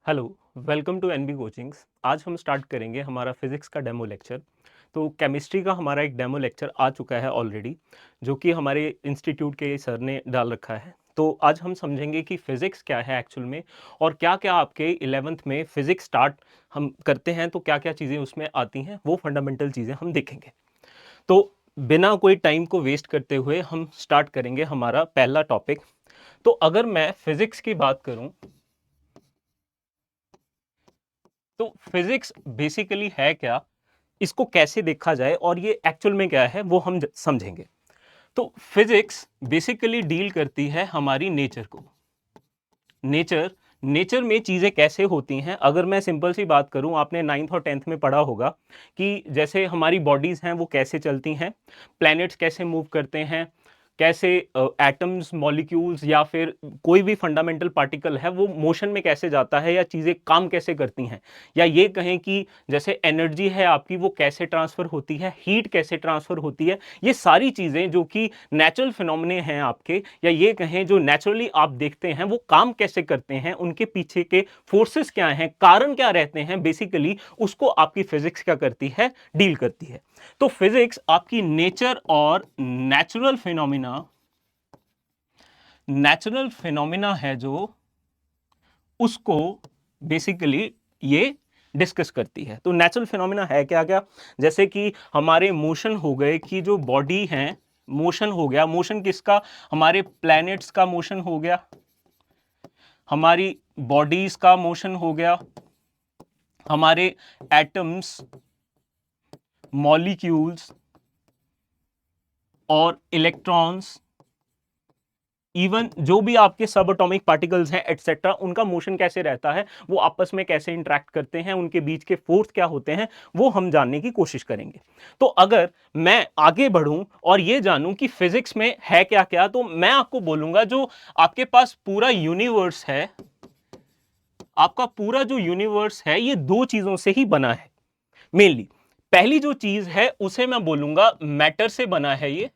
Hello, welcome to NB coachings. आज हम start करेंगे हमारा फिज़िक्स का डेमो लेक्चर। तो केमिस्ट्री का हमारा एक डेमो लेक्चर आ चुका है ऑलरेडी, जो कि हमारे इंस्टीट्यूट के सर ने डाल रखा है। तो आज हम समझेंगे कि फ़िज़िक्स क्या है एक्चुअल में, और क्या-क्या आपके 11th में फ़िज़िक्स स्टार्ट हम करते हैं तो क्या-क्या चीज़ें उसमें आती हैं, वो फंडामेंटल चीज़ें हम देखेंगे। तो बिना कोई टाइम को वेस्ट करते हुए हम स्टार्ट करेंगे हमारा पहला टॉपिक। तो अगर मैं फ़िज़िक्स की बात करूँ, तो फिजिक्स बेसिकली है क्या, इसको कैसे देखा जाए और ये एक्चुअल में क्या है वो हम समझेंगे। तो फिजिक्स बेसिकली डील करती है हमारी नेचर को। नेचर नेचर में चीज़ें कैसे होती हैं। अगर मैं सिंपल सी बात करूं, आपने 9th और 10th में पढ़ा होगा कि जैसे हमारी बॉडीज़ हैं वो कैसे चलती हैं, प्लैनेट्स कैसे मूव करते हैं, कैसे एटम्स, मॉलिक्यूल्स या फिर कोई भी फंडामेंटल पार्टिकल है वो मोशन में कैसे जाता है या चीज़ें काम कैसे करती हैं, या ये कहें कि जैसे एनर्जी है आपकी वो कैसे ट्रांसफ़र होती है, हीट कैसे ट्रांसफ़र होती है। ये सारी चीज़ें जो कि नेचुरल फिनोमिने हैं आपके, या ये कहें जो नेचुरली आप देखते हैं वो काम कैसे करते हैं, उनके पीछे के फोर्सेस क्या हैं, कारण क्या रहते हैं, बेसिकली उसको आपकी फिजिक्स क्या करती है, डील करती है। तो फिजिक्स आपकी नेचुरल फिनोमिना है जो, उसको बेसिकली ये डिस्कस करती है। तो नेचुरल फिनोमिना है क्या क्या, जैसे कि हमारे मोशन हो गए, कि जो बॉडी है, मोशन हो गया। मोशन किसका? हमारे प्लैनेट्स का मोशन हो गया, हमारी बॉडीज का मोशन हो गया, हमारे एटम्स, मॉलिक्यूल्स और इलेक्ट्रॉन्स, इवन जो भी आपके सब एटॉमिक पार्टिकल्स हैं एटसेट्रा, उनका मोशन कैसे रहता है, वो आपस में कैसे इंटरेक्ट करते हैं, उनके बीच के फोर्स क्या होते हैं, वो हम जानने की कोशिश करेंगे। तो अगर मैं आगे बढ़ूं और ये जानूं कि फिजिक्स में है क्या क्या, तो मैं आपको बोलूंगा जो आपके पास पूरा यूनिवर्स है, आपका पूरा जो यूनिवर्स है ये दो चीजों से ही बना है मेनली। पहली जो चीज है उसे मैं बोलूंगा मैटर से बना है, ये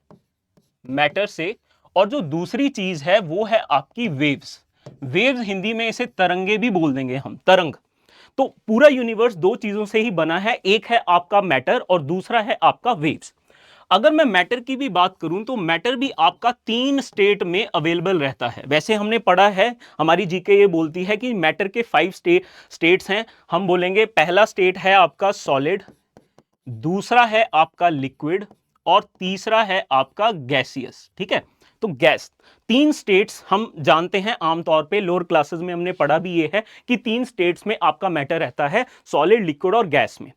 मैटर से। और जो दूसरी चीज है वो है आपकी वेव्स। वेव्स हिंदी में इसे तरंगे भी बोल देंगे हम, तरंग। तो पूरा यूनिवर्स दो चीजों से ही बना है, एक है आपका मैटर और दूसरा है आपका वेव्स। अगर मैं मैटर की भी बात करूं तो मैटर भी आपका 3 स्टेट में अवेलेबल रहता है। वैसे हमने पढ़ा है, हमारी जीके ये बोलती है कि मैटर के 5 स्टेट्स हैं। हम बोलेंगे पहला स्टेट है आपका सॉलिड, दूसरा है आपका लिक्विड और तीसरा है आपका गैसियस। ठीक है, तो गैस, 3 स्टेट्स हम जानते हैं आमतौर पे, लोअर क्लासेस में हमने पढ़ा भी ये है कि 3 स्टेट्स में आपका मैटर रहता है, सॉलिड, लिक्विड और गैस में।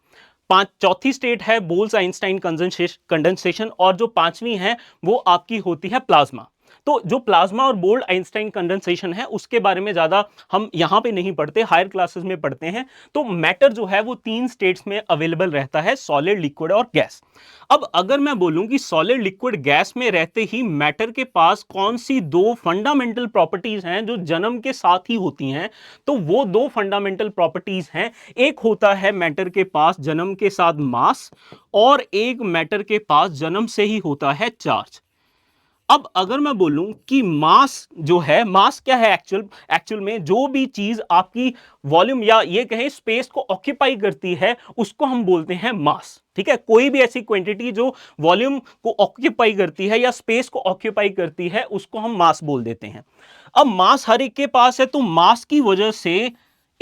चौथी स्टेट है बोल्स आइंस्टाइन कंडेंसेशन, और जो पांचवी है वो आपकी होती है प्लाज्मा। तो जो प्लाज्मा और बोल्ड आइंस्टाइन कंडेंसेशन है उसके बारे में ज्यादा हम यहां पे नहीं पढ़ते, हायर क्लासेस में पढ़ते हैं। तो मैटर जो है वो 3 स्टेट्स में अवेलेबल रहता है, सॉलिड, लिक्विड और गैस। अब अगर मैं बोलूं कि सॉलिड, लिक्विड, गैस में रहते ही मैटर के पास कौन सी दो फंडामेंटल प्रॉपर्टीज हैं जो जन्म के साथ ही होती हैं, तो वो दो फंडामेंटल प्रॉपर्टीज हैं। एक होता है मैटर के पास जन्म के साथ मास, और एक मैटर के पास जन्म से ही होता है चार्ज। अब अगर मैं बोलूं कि मास जो है, मास क्या है एक्चुअल में, जो भी चीज आपकी वॉल्यूम या ये कहें स्पेस को ऑक्यूपाई करती है उसको हम बोलते हैं मास। ठीक है, कोई भी ऐसी क्वांटिटी जो वॉल्यूम को ऑक्यूपाई करती है या स्पेस को ऑक्यूपाई करती है उसको हम मास बोल देते हैं। अब मास हर एक के पास है, तो मास की वजह से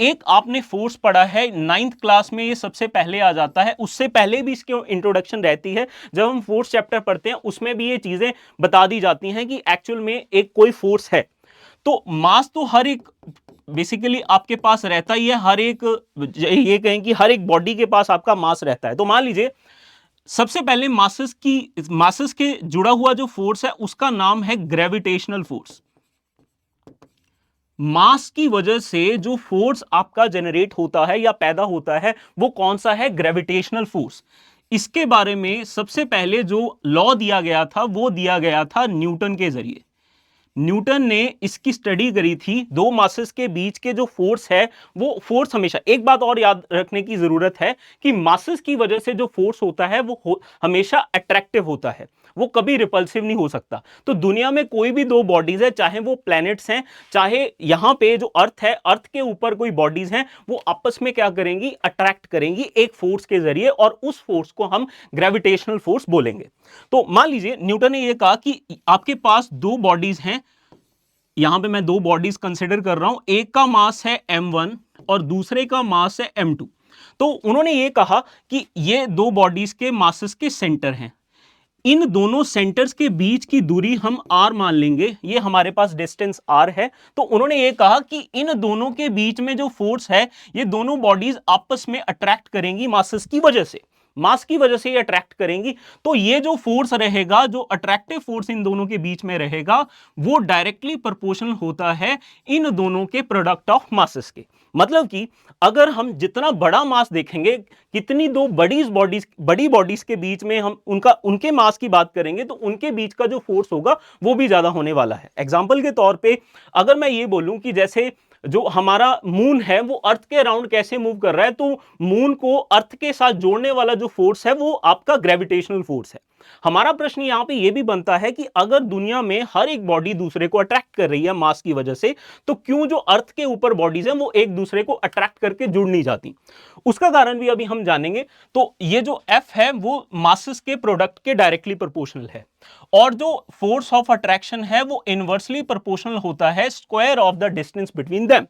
एक आपने फोर्स पढ़ा है 9th क्लास में, ये सबसे पहले आ जाता है, उससे पहले भी इसकी इंट्रोडक्शन रहती है। जब हम फोर्स चैप्टर पढ़ते हैं उसमें भी ये चीजें बता दी जाती हैं कि एक्चुअल में एक कोई फोर्स है। तो मास तो हर एक बेसिकली आपके पास रहता ही है, हर एक, ये कहें कि हर एक बॉडी के पास आपका मास रहता है। तो मान लीजिए सबसे पहले मासेस के जुड़ा हुआ जो फोर्स है उसका नाम है ग्रेविटेशनल फोर्स। मास की वजह से जो फोर्स आपका जनरेट होता है या पैदा होता है वो कौन सा है? Gravitational force. इसके बारे में सबसे पहले जो लॉ दिया गया था वो दिया गया था न्यूटन के जरिए। न्यूटन ने इसकी स्टडी करी थी, दो मासेस के बीच के जो फोर्स है वो फोर्स हमेशा, एक बात और याद रखने की जरूरत है कि मासेस की वजह से जो फोर्स होता है वो हमेशा अट्रैक्टिव होता है। वो कभी रिपल्सिव नहीं हो सकता। तो दुनिया में कोई भी दो बॉडीज है, चाहे वो प्लैनेट्स हैं, चाहे यहां पे जो अर्थ है, अर्थ के ऊपर कोई बॉडीज हैं, वो आपस में क्या करेंगी, अट्रैक्ट करेंगी एक फोर्स के जरिए, और उस फोर्स को हम ग्रेविटेशनल फोर्स बोलेंगे। तो मान लीजिए न्यूटन ने यह कहा कि आपके पास दो बॉडीज हैं, यहां पे मैं दो बॉडीज कंसिडर कर रहा हूं, एक का मास है m1 और दूसरे का मास है m2। तो उन्होंने ये कहा कि ये दो बॉडीज के मासेस के सेंटर हैं, इन दोनों सेंटर्स के बीच की दूरी हम r मान लेंगे, ये हमारे पास डिस्टेंस r है। तो उन्होंने ये कहा कि इन दोनों के बीच में जो फोर्स है, ये दोनों बॉडीज आपस में अट्रैक्ट करेंगी मासेस की वजह से, मास की वजह से ये अट्रैक्ट करेंगी। तो ये जो फोर्स रहेगा, जो अट्रैक्टिव फोर्स इन दोनों के बीच में रहेगा, वो डायरेक्टली प्रोपोर्शनल होता है इन दोनों के प्रोडक्ट ऑफ मासेस के। मतलब कि अगर हम जितना बड़ा मास देखेंगे, कितनी दो बड़ी बॉडीज के बीच में हम उनके मास की बात करेंगे, तो उनके बीच का जो फोर्स होगा वो भी ज्यादा होने वाला है। एग्जांपल के तौर पे अगर मैं ये बोलूं कि जैसे जो हमारा मून है वो अर्थ के अराउंड कैसे मूव कर रहा है, तो मून को अर्थ के साथ जोड़ने वाला जो फोर्स है वो आपका ग्रेविटेशनल फोर्स है। हमारा प्रश्न यहां पे ये भी बनता है कि अगर दुनिया में हर एक बॉडी दूसरे को अट्रैक्ट कर रही है मास की वजह से, तो क्यों जो अर्थ के ऊपर बॉडीज हैं वो एक दूसरे को अट्रैक्ट करके जुड़ नहीं जाती? उसका कारण भी अभी हम जानेंगे। तो ये जो एफ है वो मासेस के प्रोडक्ट के डायरेक्टली प्रोपोर्शनल है, और जो फोर्स ऑफ अट्रैक्शन है वो इनवर्सली प्रोपोर्शनल होता है square of the distance between them.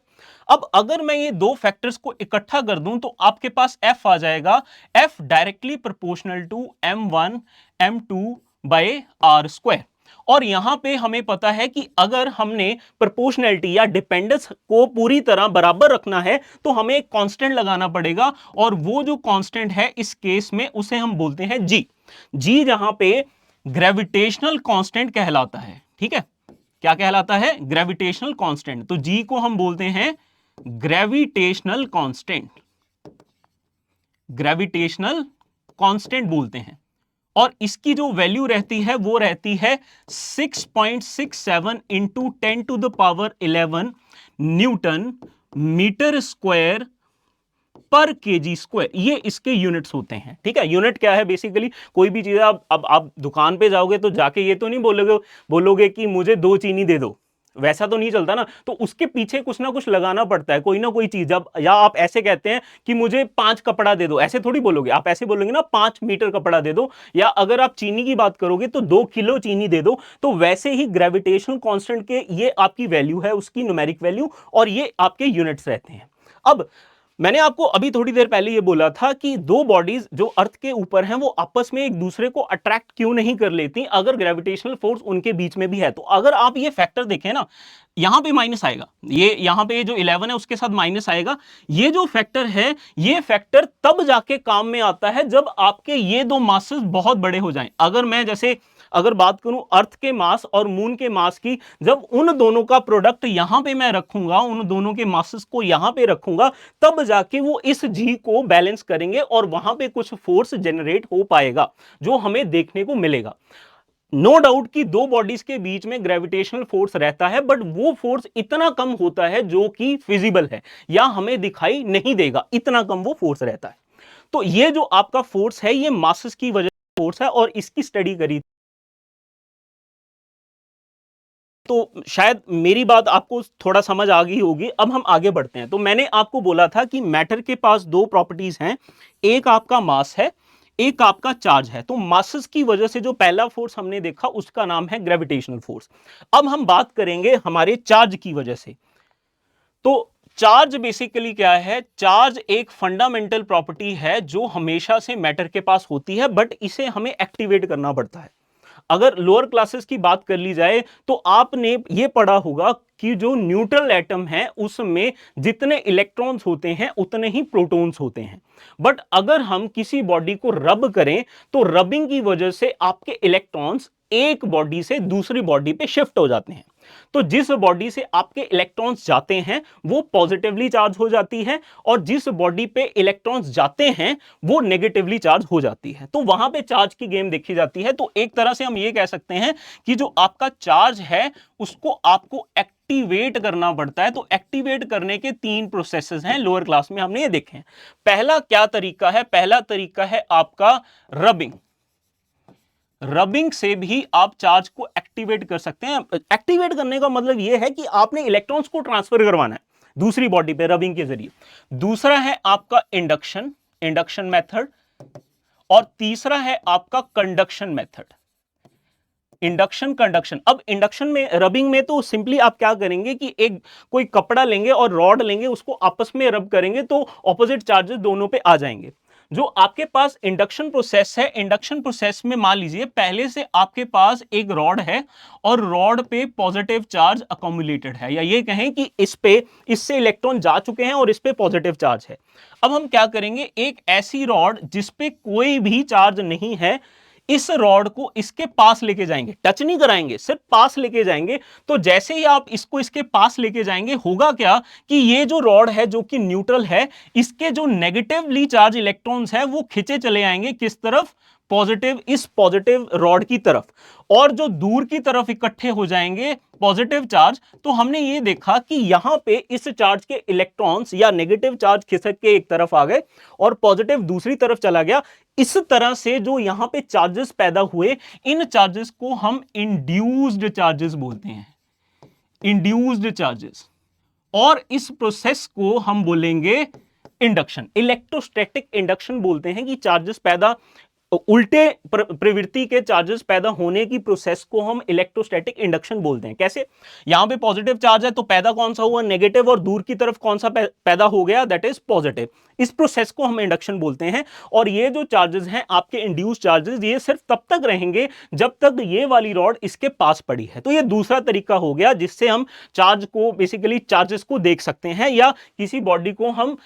अब अगर मैं ये दो फैक्टर्स को इकट्ठा कर दूं तो आपके पास एफ आ जाएगा, F directly proportional to m1 m2 by R square. और यहां पे हमें पता है कि अगर हमने प्रोपोर्शनैलिटी या डिपेंडेंस को पूरी तरह बराबर रखना है तो हमें एक कांस्टेंट लगाना पड़ेगा, और वो जो कांस्टेंट है इस केस में उसे हम बोलते हैं जी। जी जहां पे ग्रेविटेशनल कांस्टेंट कहलाता है, ठीक है, क्या कहलाता है? Gravitational constant. तो जी को हम बोलते हैं ग्रेविटेशनल कांस्टेंट, ग्रेविटेशनल कांस्टेंट बोलते हैं। और इसकी जो वैल्यू रहती है वो रहती है 6.67 इंटू 10⁻11 न्यूटन मीटर स्क्वायर पर केजी स्क्वायर, ये इसके यूनिट्स होते हैं। ठीक है, यूनिट क्या है? बेसिकली कोई भी चीज आप दुकान पे जाओगे तो जाके ये तो नहीं बोलोगे कि मुझे 2 चीनी दे दो, वैसा तो नहीं चलता ना। तो उसके पीछे कुछ ना कुछ लगाना पड़ता है, कोई ना कोई चीज। अब या आप ऐसे कहते हैं कि मुझे 5 कपड़ा दे दो, ऐसे थोड़ी बोलोगे, आप ऐसे बोलोगे ना 5 मीटर कपड़ा दे दो। या अगर आप चीनी की बात करोगे तो 2 किलो चीनी दे दो। तो वैसे ही ग्रेविटेशनल कांस्टेंट के ये आपकी वैल्यू है, उसकी न्यूमेरिक वैल्यू, और ये आपके यूनिट्स रहते हैं। अब मैंने आपको अभी थोड़ी देर पहले ये बोला था कि दो बॉडीज जो अर्थ के ऊपर हैं वो आपस में एक दूसरे को अट्रैक्ट क्यों नहीं कर लेती अगर ग्रेविटेशनल फोर्स उनके बीच में भी है। तो अगर आप ये फैक्टर देखें ना, यहां पे माइनस आएगा, ये यहां पे जो 11 है उसके साथ माइनस आएगा। ये जो फैक्टर है, ये फैक्टर तब जाके काम में आता है जब आपके ये दो मासेस बहुत बड़े हो जाएं। अगर मैं जैसे अगर बात करूं अर्थ के मास और मून के मास की, जब उन दोनों का प्रोडक्ट यहां पे मैं रखूंगा, उन दोनों के मासेस को यहां पे रखूंगा, तब जाके वो इस जी को बैलेंस करेंगे और वहां पे कुछ फोर्स जनरेट हो पाएगा जो हमें देखने को मिलेगा। नो डाउट कि दो बॉडीज के बीच में ग्रेविटेशनल फोर्स रहता है, बट वो फोर्स इतना कम होता है जो कि फिजिबल है या हमें दिखाई नहीं देगा, इतना कम वो फोर्स रहता है। तो ये जो आपका फोर्स है ये मासेस की वजह से फोर्स है, और इसकी स्टडी करी तो शायद मेरी बात आपको थोड़ा समझ आ गई होगी। अब हम आगे बढ़ते हैं। तो मैंने आपको बोला था कि मैटर के पास दो प्रॉपर्टीज हैं, एक आपका मास है, एक आपका चार्ज है। तो मासेस की वजह से जो पहला फोर्स हमने देखा उसका नाम है ग्रेविटेशनल फोर्स। अब हम बात करेंगे हमारे चार्ज की वजह से। तो चार्ज बेसिकली क्या है? चार्ज एक फंडामेंटल प्रॉपर्टी है जो हमेशा से मैटर के पास होती है, बट इसे हमें एक्टिवेट करना पड़ता है। अगर लोअर क्लासेस की बात कर ली जाए तो आपने ये पढ़ा होगा कि जो न्यूट्रल एटम है उसमें जितने इलेक्ट्रॉन्स होते हैं उतने ही प्रोटॉन्स होते हैं। बट अगर हम किसी बॉडी को रब करें तो रबिंग की वजह से आपके इलेक्ट्रॉन्स एक बॉडी से दूसरी बॉडी पे शिफ्ट हो जाते हैं। तो जिस बॉडी से आपके इलेक्ट्रॉन्स जाते हैं वो पॉजिटिवली चार्ज हो जाती है, और जिस बॉडी पे इलेक्ट्रॉन्स जाते हैं वो नेगेटिवली चार्ज हो जाती है। तो वहां पे चार्ज की गेम देखी जाती है। तो एक तरह से हम ये कह सकते हैं कि जो आपका चार्ज है उसको आपको एक्टिवेट करना पड़ता है। तो एक्टिवेट करने के 3 प्रोसेसेस हैं, लोअर क्लास में हमने ये देखे हैं। पहला क्या तरीका है? पहला तरीका है आपका रबिंग। रबिंग से भी आप चार्ज को एक्टिवेट कर सकते हैं। एक्टिवेट करने का मतलब यह है कि आपने इलेक्ट्रॉन्स को ट्रांसफर करवाना है दूसरी बॉडी पे रबिंग के जरिए। दूसरा है आपका इंडक्शन, इंडक्शन मेथड, और तीसरा है आपका कंडक्शन मेथड। Induction, conduction. अब इंडक्शन में, रबिंग में तो सिंपली आप क्या करेंगे कि एक कोई कपड़ा लेंगे और रॉड लेंगे, उसको आपस में रब करेंगे तो ऑपोजिट चार्जेस दोनों पे आ जाएंगे। जो आपके पास इंडक्शन प्रोसेस है, इंडक्शन प्रोसेस में मान लीजिए पहले से आपके पास एक रॉड है और रॉड पे पॉजिटिव चार्ज अकोमुलेटेड है, या ये कहें कि इस पे, इससे इलेक्ट्रॉन जा चुके हैं और इस पे पॉजिटिव चार्ज है। अब हम क्या करेंगे, एक ऐसी रॉड जिस पे कोई भी चार्ज नहीं है, इस रॉड को इसके पास लेके जाएंगे, टच नहीं कराएंगे, सिर्फ पास लेके जाएंगे। तो जैसे ही आप इसको इसके पास लेके जाएंगे, होगा क्या कि ये जो रॉड है जो कि न्यूट्रल है, इसके जो नेगेटिवली चार्ज इलेक्ट्रॉन्स है वो खिंचे चले आएंगे किस तरफ, पॉजिटिव, इस पॉजिटिव रॉड की तरफ, और जो दूर की तरफ इकट्ठे हो जाएंगे पॉजिटिव चार्ज। तो हमने ये देखा कि यहां पे इस चार्ज के इलेक्ट्रॉन्स या नेगेटिव चार्ज खिसक के एक तरफ आ गए और पॉजिटिव दूसरी तरफ चला गया। इस तरह से जो यहां पे चार्जेस पैदा हुए, इन चार्जेस को हम इंड्यूस्ड चार्जेस बोलते हैं, इंड्यूस्ड चार्जेस। और इस प्रोसेस को हम बोलेंगे इंडक्शन, इलेक्ट्रोस्टैटिक इंडक्शन बोलते हैं कि चार्जेस पैदा, उल्टे प्रवृत्ति के चार्जेस पैदा होने की प्रोसेस को हम इलेक्ट्रोस्टैटिक इंडक्शन बोलते हैं। कैसे, यहां पे पॉजिटिव चार्ज है तो पैदा कौन सा हुआ, नेगेटिव, और दूर की तरफ कौन सा पैदा हो गया, दैट इज पॉजिटिव। इस प्रोसेस को हम इंडक्शन बोलते हैं। और ये जो चार्जेस हैं आपके इंड्यूस चार्जेस, ये सिर्फ तब तक रहेंगे जब तक ये वाली रॉड इसके पास पड़ी है। तो ये दूसरा तरीका हो गया जिससे हम चार्ज को, बेसिकली चार्जेस को देख सकते हैं, या किसी बॉडी को हम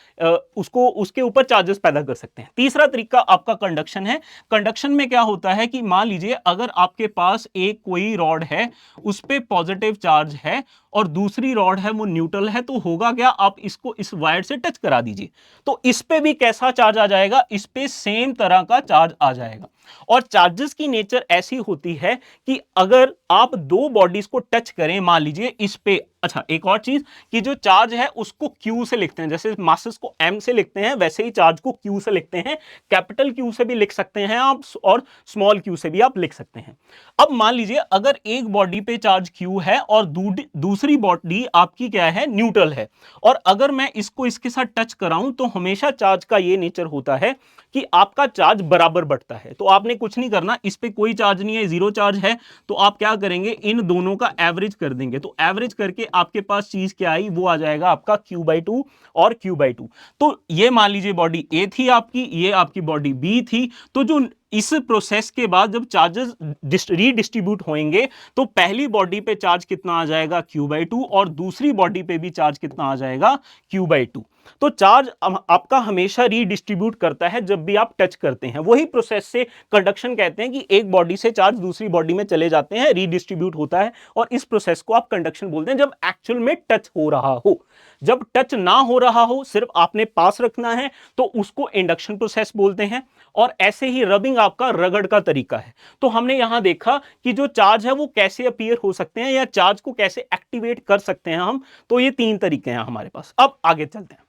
उसको, उसके ऊपर चार्जेस पैदा कर सकते हैं। तीसरा तरीका आपका कंडक्शन है। कंडक्शन में क्या होता है कि मान लीजिए अगर आपके पास एक कोई रॉड है, उस पे पॉजिटिव चार्ज है और दूसरी रॉड है वो न्यूट्रल है, तो होगा क्या, आप इसको इस वायर से टच करा दीजिए तो इस पे भी कैसा चार्ज आ जाएगा, इस पे सेम तरह का चार्ज आ जाएगा। और चार्जेस की नेचर ऐसी होती है कि अगर आप दो बॉडीज को टच करें, मान लीजिए इस पे, अच्छा एक और चीज कि जो चार्ज है उसको Q से लिखते हैं, जैसे मासेस को M से लिखते हैं वैसे ही चार्ज को Q से लिखते हैं। कैपिटल Q से भी लिख सकते हैं आप और स्मॉल q से भी आप लिख सकते हैं। अब मान लीजिए अगर एक बॉडी पे चार्ज Q है और दूसरी बॉडी आपकी क्या है, न्यूट्रल है, और अगर मैं इसको इसके साथ टच कराऊं तो हमेशा चार्ज का ये नेचर होता है कि आपका चार्ज बराबर बढ़ता है। तो आपने कुछ नहीं करना, इस पे कोई चार्ज नहीं है, जीरो चार्ज है, तो आप क्या करेंगे, इन दोनों का एवरेज कर देंगे। तो एवरेज करके आपके पास चीज क्या आई, वो आ जाएगा आपका Q/2 और Q/2। तो ये मान लीजिए बॉडी A थी आपकी, ये आपकी बॉडी B थी। तो जो इस प्रोसेस के बाद जब चार्जेस रीडिस्ट्रीब्यूट होंगे तो पहली बॉडी पे चार्ज कितना आ जाएगा, Q/2, और दूसरी बॉडी पे भी चार्ज कितना आ जाएगा, Q/2। तो चार्ज आपका हमेशा रीडिस्ट्रीब्यूट करता है जब भी आप टच करते हैं। वही प्रोसेस से कंडक्शन कहते हैं कि एक बॉडी से चार्ज दूसरी बॉडी में चले जाते हैं, रीडिस्ट्रीब्यूट होता है, और इस प्रोसेस को आप कंडक्शन बोलते हैं जब एक्चुअल में टच हो रहा हो। जब टच ना हो रहा हो, सिर्फ आपने पास रखना है, तो उसको इंडक्शन प्रोसेस बोलते हैं। और ऐसे ही रबिंग आपका रगड़ का तरीका है। तो हमने यहां देखा कि जो चार्ज है वो कैसे अपीयर हो सकते हैं या चार्ज को कैसे एक्टिवेट कर सकते हैं हम। तो ये तीन तरीके हैं हमारे पास। अब आगे चलते हैं।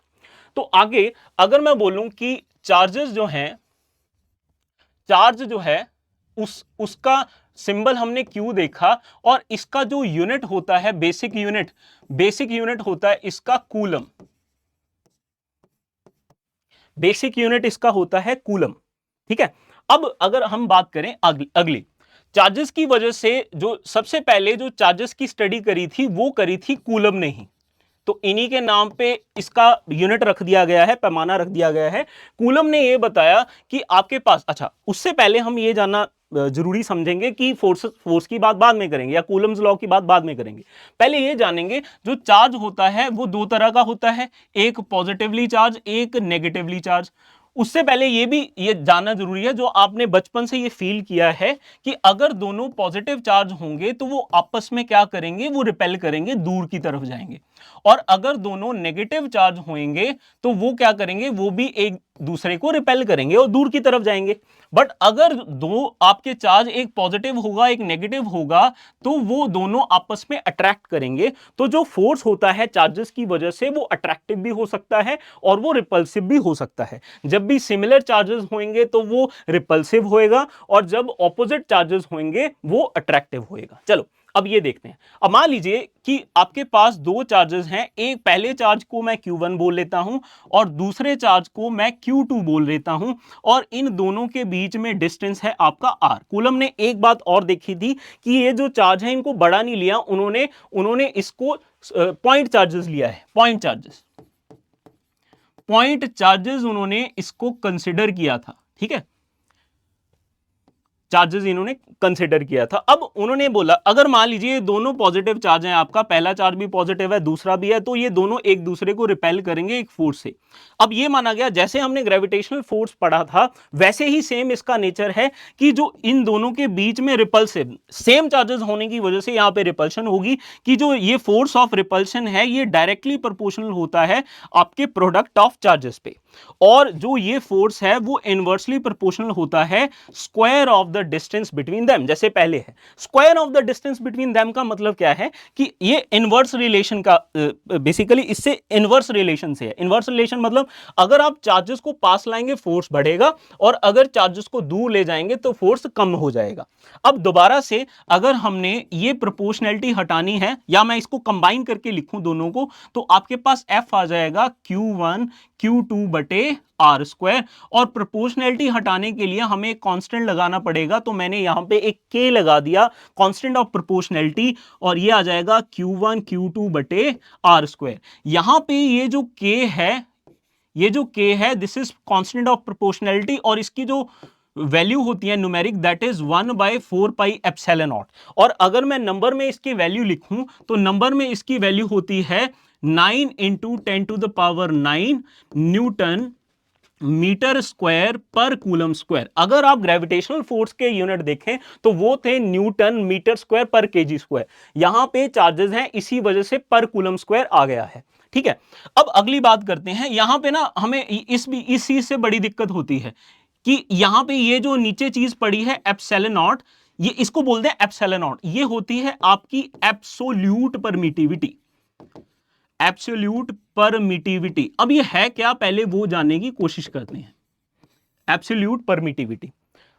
तो आगे अगर मैं बोलूं कि चार्जेस जो हैं, चार्ज जो है उसका सिंबल हमने Q देखा, और इसका जो यूनिट होता है, बेसिक यूनिट होता है इसका कूलम। बेसिक यूनिट इसका होता है कूलम, ठीक है। अब अगर हम बात करें अगली चार्जेस की वजह से, जो सबसे पहले जो चार्जेस की स्टडी करी थी वो करी थी कूलम ने ही। तो इन्हीं के नाम पे इसका यूनिट रख दिया गया है, पैमाना रख दिया गया है। कूलम ने ये बताया कि आपके पास, अच्छा उससे पहले हम ये जानना जरूरी समझेंगे कि फोर्स की बात बाद में करेंगे या कूलम्स लॉ की बात बाद में करेंगे। पहले ये जानेंगे जो चार्ज होता है वो दो तरह का होता है, एक पॉजिटिवली चार्ज, एक नेगेटिवली चार्ज। उससे पहले ये जानना जरूरी है, जो आपने बचपन से ये फील किया है कि अगर दोनों पॉजिटिव चार्ज होंगे तो वो आपस में क्या करेंगे, वो रिपेल करेंगे, दूर की तरफ जाएंगे। और अगर दोनों नेगेटिव चार्ज होंगे तो वो क्या करेंगे, वो भी एक दूसरे को रिपेल करेंगे और दूर की तरफ जाएंगे। बट अगर दो आपके चार्ज, एक पॉजिटिव होगा एक नेगेटिव होगा, तो वो दोनों आपस में अट्रैक्ट करेंगे। तो जो फोर्स होता है चार्जेस की वजह से, वो अट्रैक्टिव भी हो सकता है और वो रिपल्सिव भी हो सकता है। जब भी सिमिलर चार्जेस होंगे तो वो रिपल्सिव होएगा, और जब ऑपोजिट चार्जेस होंगे वो अट्रैक्टिव होएगा। चलो अब ये देखते हैं। अब मान लीजिए कि आपके पास दो चार्जेस हैं, एक पहले चार्ज को मैं Q1 बोल लेता हूं और दूसरे चार्ज को मैं Q2 बोल लेता हूं, और इन दोनों के बीच में डिस्टेंस है आपका R। कूलम ने एक बात और देखी थी कि ये जो चार्ज है इनको बड़ा नहीं लिया उन्होंने इसको पॉइंट चार्जेस लिया है, पॉइंट चार्जेस उन्होंने इसको कंसिडर किया था। ठीक है, चार्जेस इन्होंने कंसिडर किया था। अब उन्होंने बोला अगर मान लीजिए ये दोनों पॉजिटिव चार्ज हैं, आपका पहला चार्ज भी पॉजिटिव है दूसरा भी है, तो ये दोनों एक दूसरे को रिपेल करेंगे एक फोर्स से। अब ये माना गया, जैसे हमने ग्रेविटेशनल फोर्स पढ़ा था वैसे ही सेम इसका नेचर है कि जो इन दोनों के बीच में रिपल्सिव, सेम चार्जेस होने की वजह से यहां पे रिपल्शन होगी, कि जो ये फोर्स ऑफ रिपल्शन है ये डायरेक्टली प्रोपोर्शनल होता है आपके प्रोडक्ट ऑफ चार्जेस पे, और जो ये फोर्स है वो इनवर्सली प्रोपोर्शनल होता है square of the distance between them. जैसे पहले है square of the distance between them का मतलब क्या है कि ये इनवर्स रिलेशन का, बेसिकली इससे इनवर्स रिलेशन से है। इनवर्स रिलेशन मतलब अगर आप चार्जेस को पास लाएंगे फोर्स बढ़ेगा, और अगर चार्जेस को दूर ले जाएंगे तो फोर्स कम हो जाएगा। अब दोबारा से अगर हमने ये प्रोपोर्शनैलिटी हटानी है, या मैं इसको कंबाइन करके लिखूं दोनों को, तो आपके पास F आ जाएगा Q1 Q2 बटे R स्क्वायर, और प्रोपोर्शनैलिटी हटाने के लिए हमें एक कांस्टेंट लगाना पड़ेगा, तो मैंने यहां पे एक K लगा दिया, कांस्टेंट ऑफ प्रोपोर्शनैलिटी, और ये आ जाएगा Q1 Q2 बटे R स्क्वायर। यहां पे ये जो K है this is constant of proportionality, और इसकी जो वैल्यू होती है numeric that is 1/4 pi epsilon not. और अगर मैं नंबर में इसकी वैल्यू लिखूं तो नंबर में इसकी वैल्यू होती है 9 इंटू 10⁹ न्यूटन मीटर स्क्वायर पर कूलम स्क्वायर। अगर आप ग्रेविटेशनल फोर्स के यूनिट देखें तो वो थे न्यूटन मीटर स्क्वायर पर केजी स्क्वायर। यहां पे चार्जेस हैं इसी वजह से पर कूलम स्क्वायर आ गया है। ठीक है, अब अगली बात करते हैं। यहां पे ना हमें इस चीज से बड़ी दिक्कत होती है कि यहां पे ये जो नीचे चीज पड़ी है एप्सिलॉन नॉट, ये इसको बोलते हैं एप्सिलॉन नॉट, ये होती है आपकी एब्सोल्यूट परमिटिविटी, एब्सोल्यूट परमिटिविटी। अब ये है क्या, पहले वो जानने की कोशिश करते हैं। एब्सोल्यूट परमिटिविटी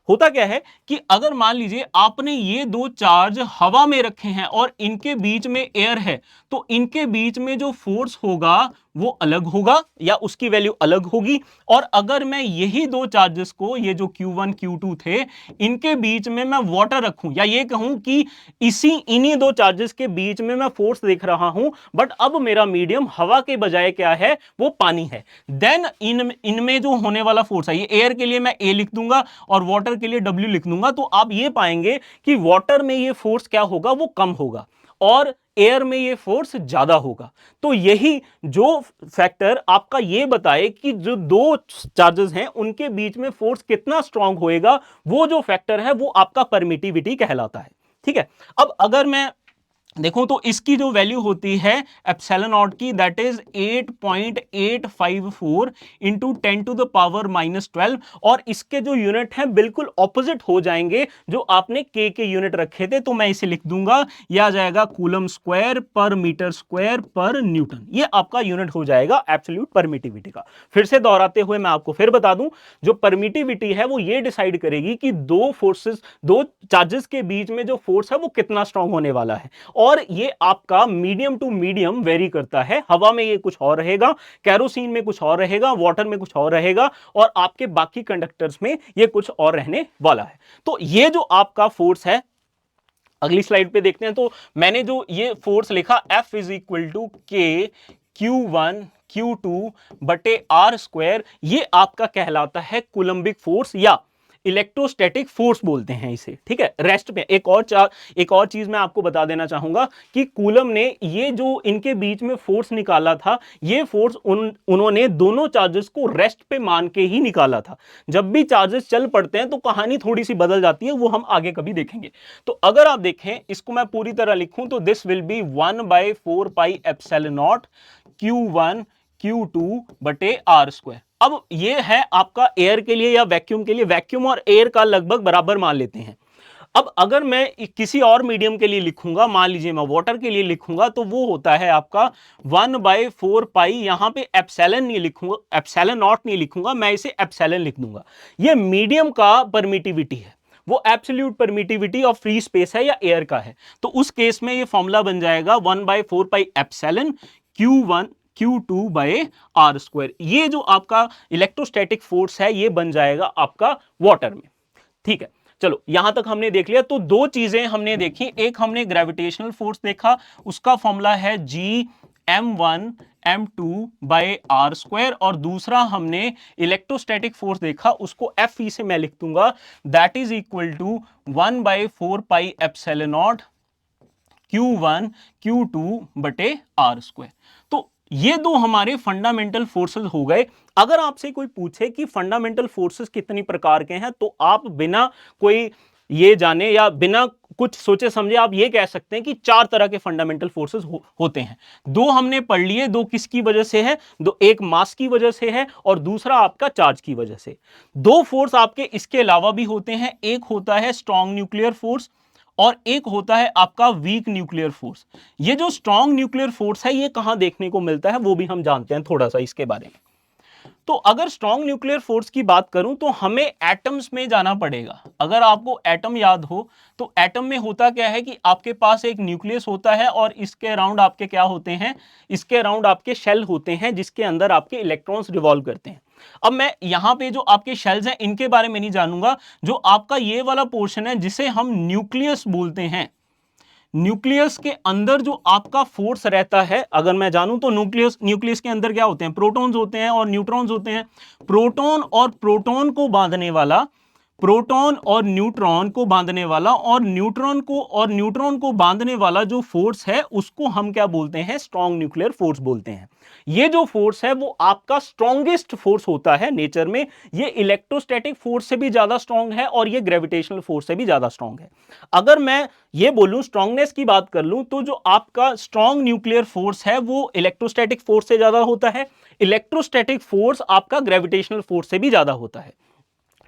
होता क्या है कि अगर मान लीजिए आपने ये दो चार्ज हवा में रखे हैं और इनके बीच में एयर है, तो इनके बीच में जो फोर्स होगा वो अलग होगा या उसकी वैल्यू अलग होगी। और अगर मैं यही दो चार्जेस को, ये जो Q1 Q2 थे, इनके बीच में मैं वाटर रखूं, या ये कहूं कि इन्हीं दो चार्जेस के बीच में मैं फोर्स देख रहा हूं, बट अब मेरा मीडियम हवा के बजाय क्या है, वो पानी है, देन इनमें जो होने वाला फोर्स है, ये एयर के लिए मैं A लिख दूंगा और वाटर के लिए W लिख दूंगा, तो आप ये पाएंगे कि वाटर में ये फोर्स क्या होगा, वो कम होगा, और एयर में ये फोर्स ज्यादा होगा। तो यही जो फैक्टर आपका ये बताए कि जो दो चार्जेस हैं उनके बीच में फोर्स कितना स्ट्रांग होएगा, वो जो फैक्टर है वो आपका परमिटिविटी कहलाता है। ठीक है, अब अगर मैं देखो तो इसकी जो वैल्यू होती है एप्सिलॉन नॉट की, दैट इज 8.854 इंटू 10⁻⁻12, और इसके जो यूनिट हैं बिल्कुल ऑपोजिट हो जाएंगे जो आपने के यूनिट रखे थे। तो मैं इसे लिख दूंगा, यह आ जाएगा कूलम स्क्वायर पर मीटर स्क्वायर पर न्यूटन। ये आपका यूनिट हो जाएगा एब्सोल्यूट परमिटिविटी का। फिर से दोहराते हुए मैं आपको फिर बता दूं, जो परमिटिविटी है वो ये डिसाइड करेगी कि दो चार्जेस के बीच में जो फोर्स है वो कितना स्ट्रांग होने वाला है, और ये आपका मीडियम टू मीडियम वेरी करता है। हवा में ये कुछ और रहेगा, केरोसिन में कुछ और रहेगा, वाटर में कुछ और रहेगा, और आपके बाकी कंडक्टर्स में ये कुछ और रहने वाला है। तो ये जो आपका फोर्स है, अगली स्लाइड पे देखते हैं। तो मैंने जो ये फोर्स लिखा F इज इक्वल टू के Q1 Q2 बटे R स्क्वायर, ये आपका कहलाता है कूलम्बिक फोर्स या इलेक्ट्रोस्टैटिक फोर्स बोलते हैं इसे। ठीक है, रेस्ट में एक और चीज मैं आपको बता देना चाहूंगा कि कूलम ने ये जो इनके बीच में फोर्स निकाला था, ये फोर्स उन्होंने दोनों चार्जेस को रेस्ट पे मान के ही निकाला था। जब भी चार्जेस चल पड़ते हैं तो कहानी थोड़ी सी बदल जाती है, वो हम आगे कभी देखेंगे। तो अगर आप देखें, इसको मैं पूरी तरह लिखूं तो this will be 1/4 pi epsilon naught Q1 Q2/r²। अब ये है आपका एयर के लिए या वैक्यूम के लिए, वैक्यूम और एयर का लगभग बराबर मान लेते हैं। अब अगर मैं किसी और मीडियम के लिए लिखूंगा, मान लीजिए मैं वाटर के लिए लिखूंगा, तो वो होता है आपका 1/4 पाई, यहां पे एप्सिलॉन नहीं लिखूंगा, एप्सिलॉन नॉट नहीं लिखूंगा, मैं इसे एप्सिलॉन लिख दूंगा। ये मीडियम का परमिटिविटी है, वो absolute permittivity of free space है या एयर का है। तो उस केस में ये फॉर्मूला बन जाएगा 1/4 पाई एप्सिलॉन Q1Q2/r²। ये जो आपका इलेक्ट्रोस्टैटिक फोर्स है ये बन जाएगा आपका वाटर में। ठीक है, चलो यहां तक हमने देख लिया। तो दो चीजें हमने देखी, एक हमने ग्रेविटेशनल फोर्स देखा, उसका फॉर्मूला है Gm1m2/r², और दूसरा हमने इलेक्ट्रोस्टैटिक फोर्स देखा, उसको Fe से मैं लिख दूंगा, that is equal to 1/4 pi epsilon naught Q1 Q2/r²। तो ये दो हमारे फंडामेंटल फोर्सेस हो गए। अगर आपसे कोई पूछे कि फंडामेंटल फोर्सेस कितनी प्रकार के हैं, तो आप बिना कोई ये जाने या बिना कुछ सोचे समझे आप ये कह सकते हैं कि 4 तरह के फंडामेंटल फोर्सेस होते हैं। दो हमने पढ़ लिए, दो किसकी वजह से है, दो एक मास की वजह से है और दूसरा आपका चार्ज की वजह से। दो फोर्स आपके इसके अलावा भी होते हैं, एक होता है स्ट्रॉन्ग न्यूक्लियर फोर्स और एक होता है आपका वीक न्यूक्लियर फोर्स। ये जो स्ट्रॉन्ग न्यूक्लियर फोर्स है ये कहां देखने को मिलता है वो भी हम जानते हैं थोड़ा सा इसके बारे में। तो अगर स्ट्रॉन्ग न्यूक्लियर फोर्स की बात करूं तो हमें एटम्स में जाना पड़ेगा। अगर आपको एटम याद हो तो एटम में होता क्या है कि आपके पास एक न्यूक्लियस होता है और इसके अराउंड आपके क्या होते हैं, इसके अराउंड आपके शेल होते हैं जिसके अंदर आपके इलेक्ट्रॉन्स रिवॉल्व करते हैं। अब मैं यहां पे जो आपके शेल्स हैं इनके बारे में नहीं जानूंगा, जो आपका ये वाला पोर्शन है जिसे हम न्यूक्लियस बोलते हैं, न्यूक्लियस के अंदर जो आपका फोर्स रहता है अगर मैं जानूं तो न्यूक्लियस के अंदर क्या होते हैं, प्रोटॉन्स होते हैं और न्यूट्रॉन्स होते हैं। प्रोटॉन और प्रोटॉन को बांधने वाला, प्रोटॉन और न्यूट्रॉन को बांधने वाला और न्यूट्रॉन को बांधने वाला जो फोर्स है उसको हम क्या बोलते हैं, स्ट्रॉन्ग न्यूक्लियर फोर्स बोलते हैं। ये जो फोर्स है वो आपका स्ट्रॉन्गेस्ट फोर्स होता है नेचर में। ये इलेक्ट्रोस्टैटिक फोर्स से भी ज्यादा स्ट्रॉन्ग है और ये ग्रेविटेशनल फोर्स से भी ज्यादा स्ट्रॉन्ग है। अगर मैं ये बोलूं स्ट्रॉन्गनेस की बात कर लूं तो जो आपका स्ट्रॉन्ग न्यूक्लियर फोर्स है वो इलेक्ट्रोस्टैटिक फोर्स से ज्यादा होता है, इलेक्ट्रोस्टैटिक फोर्स आपका ग्रेविटेशनल फोर्स से भी ज्यादा होता है।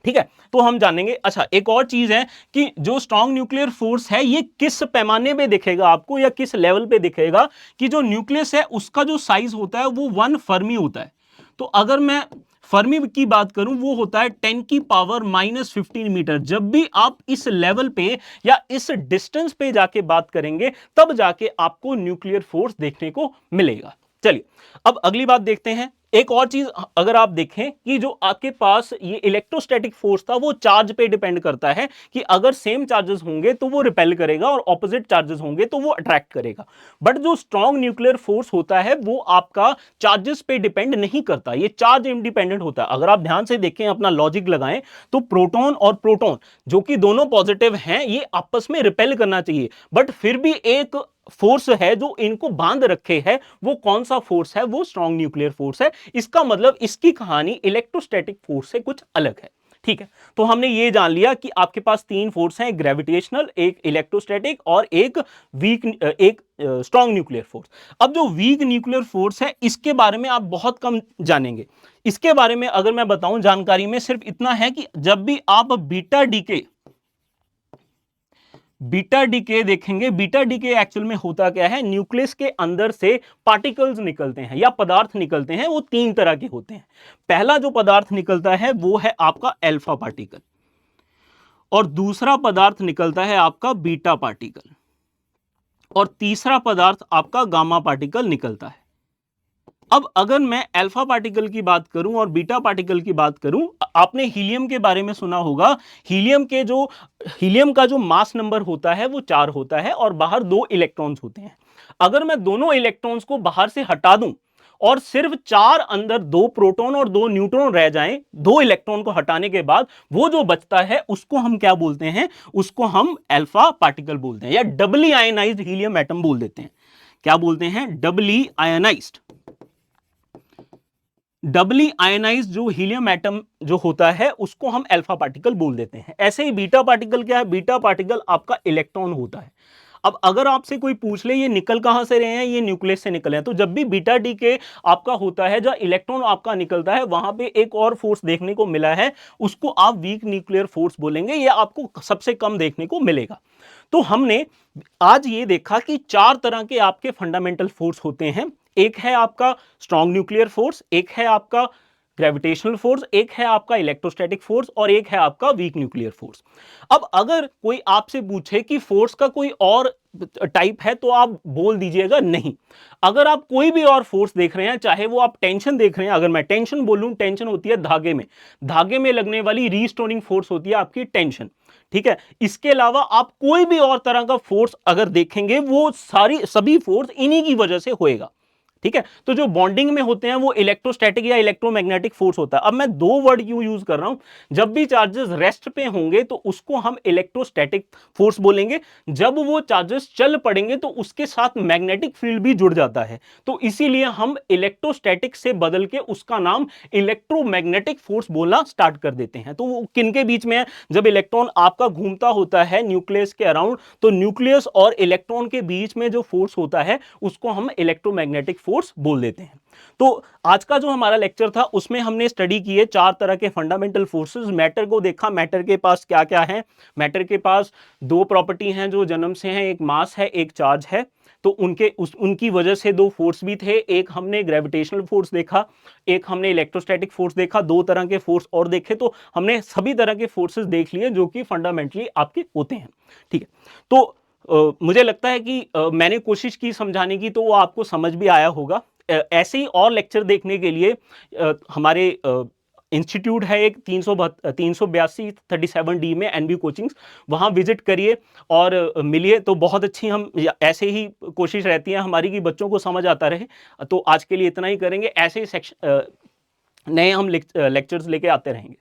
ठीक है, तो हम जानेंगे। अच्छा, एक और चीज है कि जो स्ट्रॉन्ग न्यूक्लियर फोर्स है ये किस पैमाने पे दिखेगा आपको या किस लेवल पे दिखेगा, कि जो न्यूक्लियस है उसका जो साइज होता है वो 1 फर्मी होता है। तो अगर मैं फर्मी की बात करूं वो होता है 10⁻⁻15 मीटर। जब भी आप इस लेवल पे या इस डिस्टेंस पे जाके बात करेंगे तब जाके आपको न्यूक्लियर फोर्स देखने को मिलेगा। चलिए अब अगली बात देखते हैं। एक और चीज अगर आप देखें कि जो आपके पास ये इलेक्ट्रोस्टैटिक फोर्स था वो चार्ज पे डिपेंड करता है, कि अगर सेम चार्जेस होंगे तो वो रिपेल करेगा और ऑपोजिट चार्जेस होंगे तो वो अट्रैक्ट करेगा। बट जो स्ट्रॉन्ग न्यूक्लियर फोर्स होता है वो आपका चार्जेस पे डिपेंड नहीं करता, ये चार्ज इंडिपेंडेंट होता है। अगर आप ध्यान से देखें, अपना लॉजिक लगाएं, तो प्रोटॉन और प्रोटॉन जो कि दोनों पॉजिटिव हैं ये आपस में रिपेल करना चाहिए, बट फिर भी एक फोर्स है जो इनको बांध रखे है। वो कौन सा फोर्स है, वो स्ट्रॉन्ग न्यूक्लियर फोर्स है। इसका मतलब इसकी कहानी इलेक्ट्रोस्टैटिक फोर्स से कुछ अलग है। ठीक है, तो हमने ये जान लिया कि आपके पास तीन फोर्स हैं, एक ग्रेविटेशनल, एक इलेक्ट्रोस्टैटिक और एक स्ट्रॉन्ग न्यूक्लियर फोर्स। अब जो वीक न्यूक्लियर फोर्स है इसके बारे में आप बहुत कम जानेंगे। इसके बारे में अगर मैं बताऊं जानकारी में सिर्फ इतना है कि जब भी आप बीटा डीके देखेंगे, बीटा डीके एक्चुअल में होता क्या है, न्यूक्लियस के अंदर से पार्टिकल्स निकलते हैं या पदार्थ निकलते हैं। वो तीन तरह के होते हैं। पहला जो पदार्थ निकलता है वो है आपका अल्फा पार्टिकल, और दूसरा पदार्थ निकलता है आपका बीटा पार्टिकल, और तीसरा पदार्थ आपका गामा पार्टिकल निकलता है। अब अगर मैं अल्फा पार्टिकल की बात करूं और बीटा पार्टिकल की बात करूं, आपने हीलियम के बारे में सुना होगा। हीलियम का जो मास नंबर होता है वो 4 होता है और बाहर 2 इलेक्ट्रॉन्स होते हैं। अगर मैं दोनों इलेक्ट्रॉन्स को बाहर से हटा दूं और सिर्फ 4 अंदर 2 प्रोटॉन और 2 न्यूट्रॉन रह जाएं, 2 इलेक्ट्रॉन को हटाने के बाद वो जो बचता है उसको हम क्या बोलते हैं, उसको हम अल्फा पार्टिकल बोलते हैं, या डबली आयनाइज्ड हीलियम एटम बोल देते हैं। क्या बोलते हैं, डबली आयनाइज्ड जो हीलियम एटम जो होता है उसको हम अल्फा पार्टिकल बोल देते हैं। ऐसे ही बीटा पार्टिकल क्या है, बीटा पार्टिकल आपका इलेक्ट्रॉन होता है। अब अगर आपसे कोई पूछ ले ये निकल कहां से रहे हैं, ये न्यूक्लियस से निकले हैं, तो जब भी बीटा डीके आपका होता है, जब इलेक्ट्रॉन आपका निकलता है, वहां पे एक और फोर्स देखने को मिला है, उसको आप वीक न्यूक्लियर फोर्स बोलेंगे, ये आपको सबसे कम देखने को मिलेगा। तो हमने आज ये देखा कि चार तरह के आपके फंडामेंटल फोर्स होते हैं। एक है आपका स्ट्रॉन्ग न्यूक्लियर फोर्स, एक है आपका ग्रेविटेशनल फोर्स, एक है आपका इलेक्ट्रोस्टैटिक फोर्स और एक है आपका वीक न्यूक्लियर फोर्स। अब अगर कोई आपसे पूछे कि फोर्स का कोई और टाइप है, तो आप बोल दीजिएगा नहीं। अगर आप कोई भी और फोर्स देख रहे हैं, चाहे वो आप टेंशन देख रहे हैं, अगर मैं टेंशन बोलूं, टेंशन होती है धागे में लगने वाली रीस्टोरिंग फोर्स होती है आपकी टेंशन, ठीक है। इसके अलावा आप कोई भी और तरह का फोर्स अगर देखेंगे, वो सभी फोर्स इन्हीं की वजह से होएगा, ठीक है। तो जो बॉन्डिंग में होते हैं वो इलेक्ट्रोस्टैटिक या इलेक्ट्रोमैग्नेटिक फोर्स होता है। अब मैं दो वर्ड क्यों यूज कर रहा हूं, जब भी चार्जेस रेस्ट पे होंगे तो उसको हम इलेक्ट्रोस्टैटिक फोर्स बोलेंगे, जब वो चार्जेस चल पड़ेंगे तो उसके साथ मैग्नेटिक फील्ड भी जुड़ जाता है, तो इसीलिए हम इलेक्ट्रोस्टैटिक से बदल के उसका नाम इलेक्ट्रोमैग्नेटिक फोर्स बोलना स्टार्ट कर देते हैं। तो वो किनके बीच में है, जब इलेक्ट्रॉन आपका घूमता होता है न्यूक्लियस के अराउंड, तो न्यूक्लियस और इलेक्ट्रॉन के बीच में जो फोर्स होता है उसको हम इलेक्ट्रोमैग्नेटिक फोर्स बोल देते हैं। तो आज का जो हमारा लेक्चर था उसमें हमने स्टडी किए चार तरह के फंडामेंटल फोर्सेस। मैटर को देखा, मैटर के पास क्या क्या है। मैटर के पास दो प्रॉपर्टी हैं जो जन्म से हैं, एक मास है, एक चार्ज है। तो उनकी वजह से दो फोर्स भी थे, एक हमने ग्रेविटेशनल फोर्स देखा, एक हमने इलेक्ट्रोस्टैटिक फोर्स देखा, दो तरह के फोर्स और देखे। तो हमने सभी तरह के फोर्सेस देख लिए जो कि फंडामेंटली आपके होते हैं, ठीक है। तो मुझे लगता है कि मैंने कोशिश की समझाने की, तो वो आपको समझ भी आया होगा। ऐसे ही और लेक्चर देखने के लिए हमारे इंस्टीट्यूट है एक 382 37D में एनबी कोचिंग्स, वहाँ विजिट करिए और मिलिए। तो बहुत अच्छी हम ऐसे ही कोशिश रहती है हमारी कि बच्चों को समझ आता रहे। तो आज के लिए इतना ही करेंगे, ऐसे ही नए हम लेक्चर्स लेके आते रहेंगे।